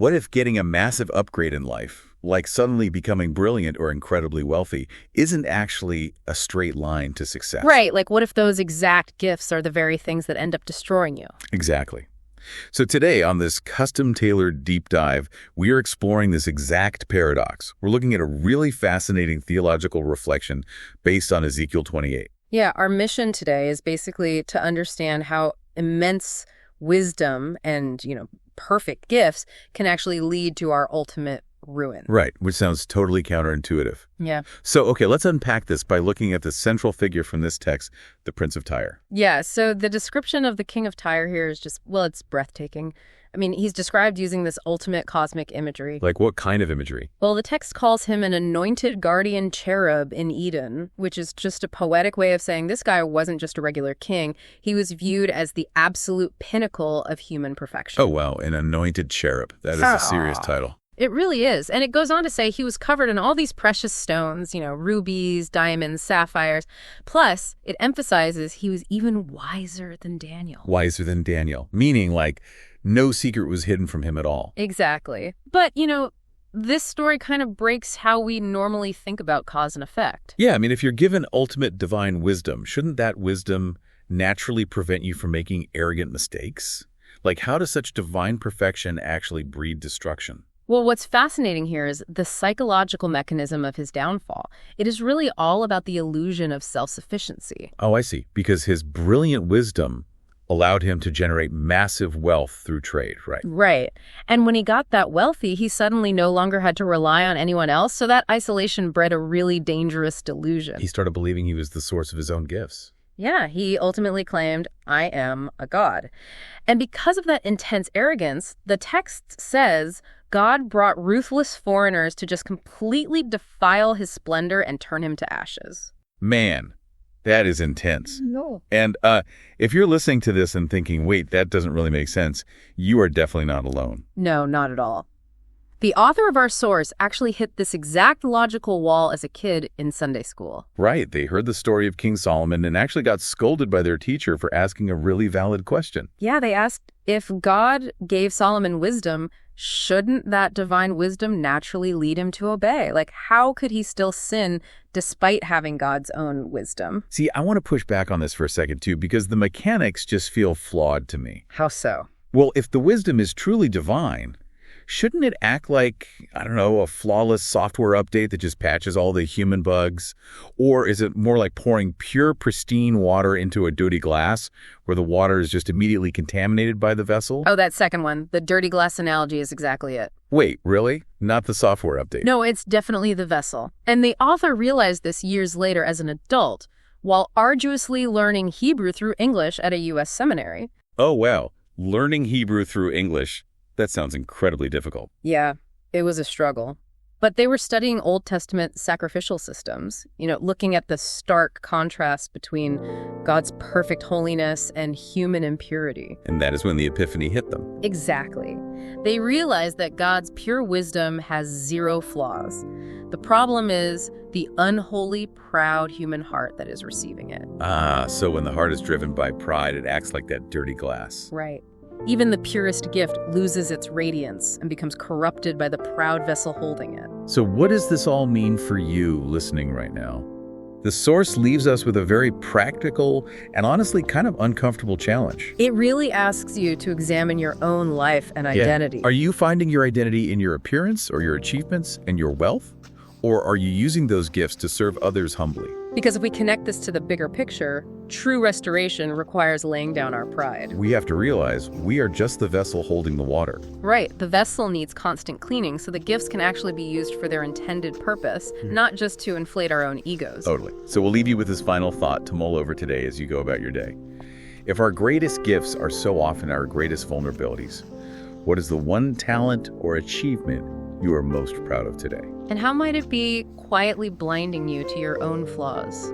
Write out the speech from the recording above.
What if getting a massive upgrade in life, like suddenly becoming brilliant or incredibly wealthy, isn't actually a straight line to success? Right, like what if those exact gifts are the very things that end up destroying you? Exactly. So today, on this custom-tailored deep dive, we are exploring this exact paradox. We're looking at a really fascinating theological reflection based on Ezekiel 28. Yeah, our mission today is basically to understand how immense wisdom and, perfect gifts can actually lead to our ultimate ruin. Right, which sounds totally counterintuitive. Yeah. So, okay, let's unpack this by looking at the central figure from this text, the Prince of Tyre. Yeah, so the description of the king of Tyre here is just, well, it's breathtaking. I mean, he's described using this ultimate cosmic imagery. Like what kind of imagery? Well, the text calls him an anointed guardian cherub in Eden, which is just a poetic way of saying this guy wasn't just a regular king. He was viewed as the absolute pinnacle of human perfection. Oh, wow, an anointed cherub. That is a serious title. It really is. And it goes on to say he was covered in all these precious stones, rubies, diamonds, sapphires. Plus, it emphasizes he was even wiser than Daniel. Wiser than Daniel, meaning like no secret was hidden from him at all. Exactly. But, this story kind of breaks how we normally think about cause and effect. Yeah, I mean, if you're given ultimate divine wisdom, shouldn't that wisdom naturally prevent you from making arrogant mistakes? Like, how does such divine perfection actually breed destruction? Well, what's fascinating here is the psychological mechanism of his downfall. It is really all about the illusion of self-sufficiency. Oh, I see. Because his brilliant wisdom allowed him to generate massive wealth through trade, right? Right. And when he got that wealthy, he suddenly no longer had to rely on anyone else, so that isolation bred a really dangerous delusion. He started believing he was the source of his own gifts. Yeah, he ultimately claimed, I am a god. And because of that intense arrogance, the text says God brought ruthless foreigners to just completely defile his splendor and turn him to ashes. Man, that is intense. No. And if you're listening to this and thinking, wait, that doesn't really make sense, you are definitely not alone. No, not at all. The author of our source actually hit this exact logical wall as a kid in Sunday school. Right. They heard the story of King Solomon and actually got scolded by their teacher for asking a really valid question. Yeah, they asked, if God gave Solomon wisdom, shouldn't that divine wisdom naturally lead him to obey? Like, how could he still sin despite having God's own wisdom? See, I want to push back on this for a second, too, because the mechanics just feel flawed to me. How so? Well, if the wisdom is truly divine, shouldn't it act like, I don't know, a flawless software update that just patches all the human bugs? Or is it more like pouring pure, pristine water into a dirty glass where the water is just immediately contaminated by the vessel? Oh, that second one. The dirty glass analogy is exactly it. Wait, really? Not the software update? No, it's definitely the vessel. And the author realized this years later as an adult, while arduously learning Hebrew through English at a U.S. seminary. Oh, wow. Learning Hebrew through English. That sounds incredibly difficult. Yeah, it was a struggle. But they were studying Old Testament sacrificial systems, looking at the stark contrast between God's perfect holiness and human impurity. And that is when the epiphany hit them. Exactly. They realized that God's pure wisdom has zero flaws. The problem is the unholy, proud human heart that is receiving it. Ah, so when the heart is driven by pride, it acts like that dirty glass. Right. Even the purest gift loses its radiance and becomes corrupted by the proud vessel holding it. So what does this all mean for you listening right now? The source leaves us with a very practical and honestly kind of uncomfortable challenge. It really asks you to examine your own life and identity. Are you finding your identity in your appearance or your achievements and your wealth? Or are you using those gifts to serve others humbly? Because if we connect this to the bigger picture, true restoration requires laying down our pride. We have to realize we are just the vessel holding the water. Right. The vessel needs constant cleaning so the gifts can actually be used for their intended purpose, not just to inflate our own egos. Totally. So we'll leave you with this final thought to mull over today as you go about your day. If our greatest gifts are so often our greatest vulnerabilities, what is the one talent or achievement you are most proud of today? And how might it be quietly blinding you to your own flaws?